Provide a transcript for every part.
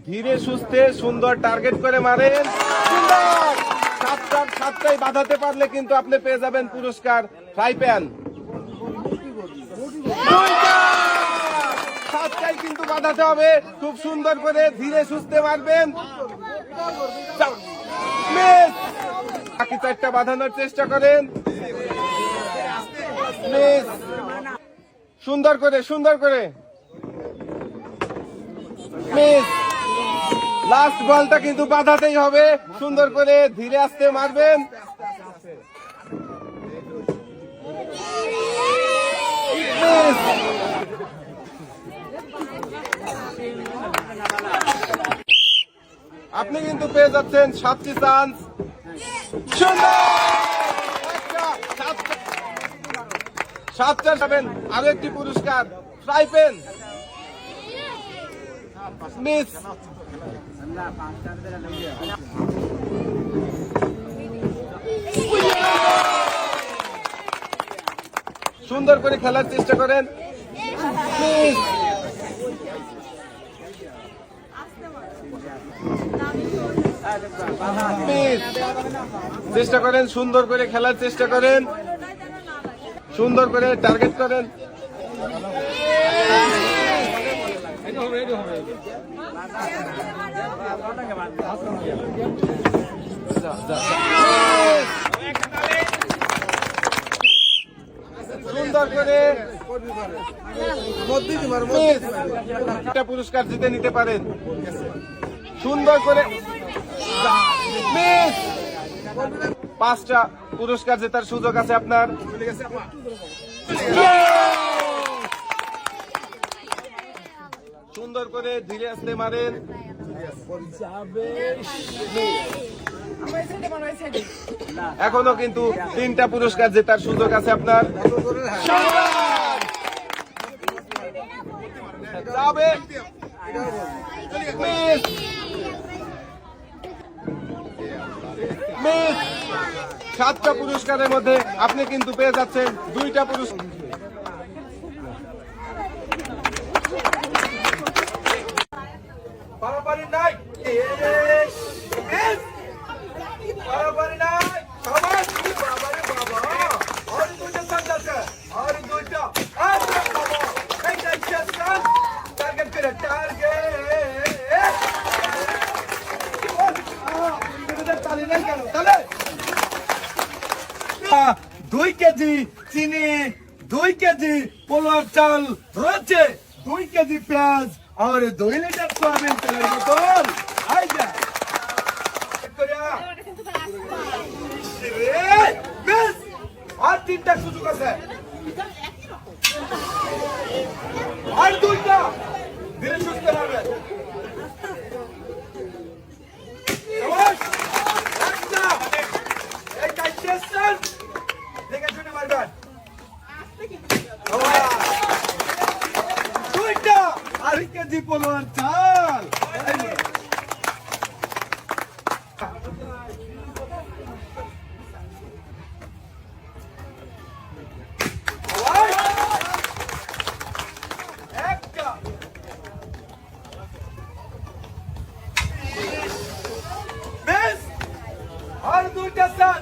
ধীরে সুস্থে সুন্দর টার্গেট করে মারেন। সুন্দর, সাতটাই বাঁধাতে পারলে কিন্তু আপনি পেয়ে যাবেন পুরস্কার ফ্রাই প্যান। সাতটাই কিন্তু বাঁধাতে হবে, খুব সুন্দর করে ধীরে সুস্থে মারবেন। বাকি চারটা বাঁধানোর চেষ্টা করেন। সুন্দর করে লাস্ট বলটা কিন্তু বাঁধাতেই হবে, সুন্দর করে ধীরে আস্তে মারবেন। আপনি কিন্তু পেয়ে যাচ্ছেন 7টি চান্স। সাতটা পাবেন আরো একটি পুরস্কার ফ্রাই প্যান। মিস, সুন্দর করে খেলার চেষ্টা করেন। চেষ্টা করেন, সুন্দর করে খেলার চেষ্টা করেন, সুন্দর করে টার্গেট করেন। সুন্দর করে একটা পুরস্কার জিতে নিতে পারেন। সুন্দর করে 5টা পুরস্কার জেতার সুযোগ আছে আপনার। সুন্দর করে ধীরে আস্তে মারেন। এখনো কিন্তু 3টা পুরস্কার জেতার সুযোগ আছে আপনার। যাবে 7টা পুরস্কারের মধ্যে আপনি কিন্তু পেয়ে যাচ্ছেন 2টা পুরস্কার। দুই কেজি চিনি, 2 কেজি পোলার চাল রয়েছে, 2 কেজি পেঁয়াজ আর 2 লিটার সয়াবিন তেলের বোতল। আর 3টা সুযোগ আছে, আর 2টা ধীরে সুস্থ হবে। দেখে শুনে মারবেন। 2টা আর 1 কেজি পোলার চাল। আর 2টা চাল।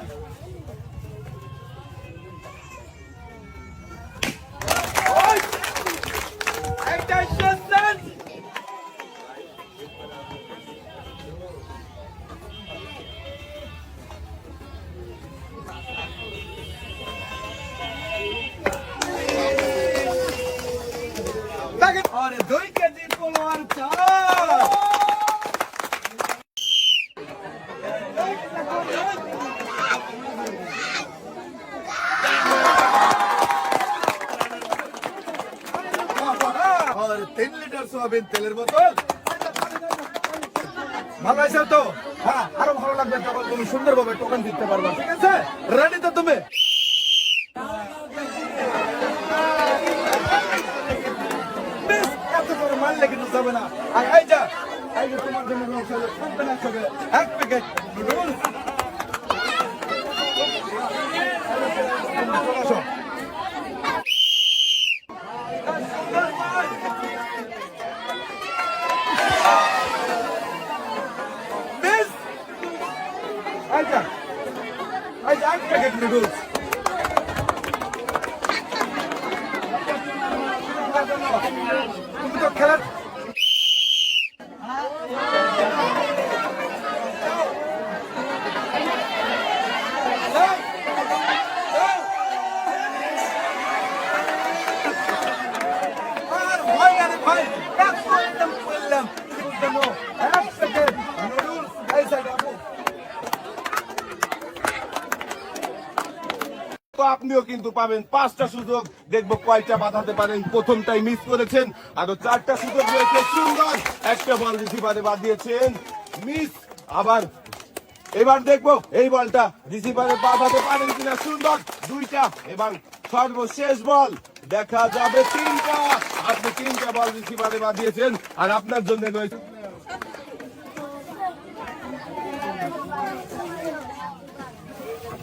और 2 কেজি পোলার চাল। और 3 লিটার সয়াবিন তেলের বোতল। ভালো আছে তো? হ্যাঁ, আরো ভালো লাগবে যখন তুমি সুন্দরভাবে টোকেন দিতে পারবে। ঠিক আছে, রেডি তো তুমি? এত করে মারলে কিন্তু যাবে না। আর এই যে তোমার জন্য এক প্যাকেট নুডলস। নুডলস। তুমি তো খেলা আর ভয় আরে ভাই একদম বললাম একদম এক সেকেন্ড নুডলস এই সাইড আপু। তো আপনিও কিন্তু পাবেন 5টা সুযোগ, দেখবো কয়টা বাঁধাতে পারেন। প্রথমটাই মিস করেছেন, আরো 4টা সুযোগ রয়েছে। সুন্দর একটা বল রিসিভারে বাঁধিয়েছেন, মিস। আবার এবার দেখবো এই বলটা রিসিভারে বাঁধাতে পারেন কিনা। সুন্দর 2টা এবং সর্বশেষ বল দেখা যাবে 3টা। আপনি 3টা বল রিসিভারে বাঁধিয়েছেন আর আপনার জন্য রয়েছে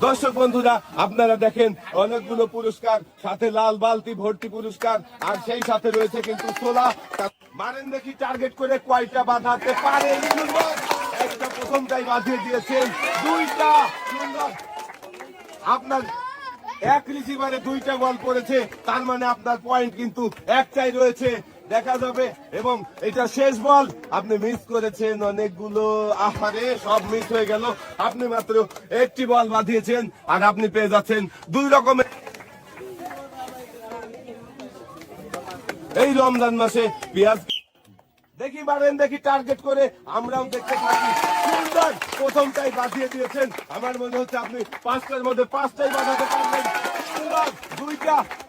দর্শক বন্ধুরা, আপনারা দেখেন অনেকগুলো পুরস্কার, সাথে লাল বালতি ভর্তি পুরস্কার, আর সেই সাথে রয়েছে কিন্তু ছোলা। মারেন দেখি টার্গেট করে কয়টা বাঁধাতে পারেন। সুন্দর একটা প্রথমটাই বাঁধিয়ে দিয়েছেন, 2টা। সুন্দর আপনার এক রিসিভারে 2টা বল পড়েছে, তার মানে আপনার পয়েন্ট কিন্তু একটাই রয়েছে, দেখা যাবে। এবং এটা শেষ বল, আপনি মিস করেছেন অনেকগুলো। আহারে সব মিস হয়ে গেল। আপনি মাত্র একটি বল বাঁধিয়েছেন আর আপনি পেয়ে যাচ্ছেন 2 রকমের। এই রমজান মাসে পেঁয়াজ দেখি মারেন দেখি টার্গেট করে, আমরাও দেখতে থাকি। সুন্দর প্রথমটাই বাঁধিয়ে দিয়েছেন, আমার মনে হচ্ছে আপনি 5টার মধ্যে 5টাই বাঁধাতে পারবেন। সুন্দর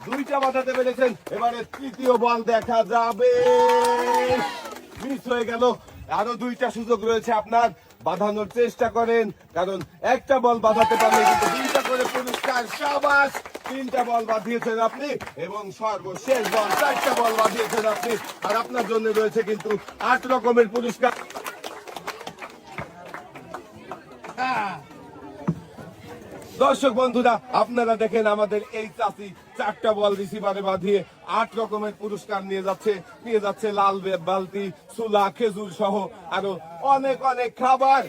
2টা বাঁধাতে পেরেছেন। এবারে তৃতীয় বল দেখা যাবে, মিস হয়ে গেল। আরো 2টা সুযোগ রয়েছে আপনার, বাঁধানোর চেষ্টা করেন, কারণ একটা বল বাঁধাতে পারলে কিন্তু 2টা করে পুরস্কার। সাবাস, 3টা বল বাঁধিয়েছেন আপনি এবং সর্বশেষ বল 4টা বল বাঁধিয়েছেন আপনি, আর আপনার জন্য রয়েছে কিন্তু 8 রকমের পুরস্কার। দর্শক বন্ধুরা, আপনারা দেখেন আমাদের এই চাষি 4টা বল রিসিভারে বাঁধিয়ে 8 রকমের পুরস্কার নিয়ে যাচ্ছে লাল বালতি, ছোলা, খেজুর সহ আরো অনেক অনেক খাবার।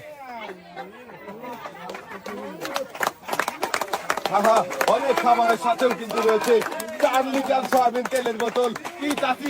অনেক খাবারের সাথেও কিন্তু রয়েছে 4 লিটার সয়াবিন তেলের বোতল। কি চাষি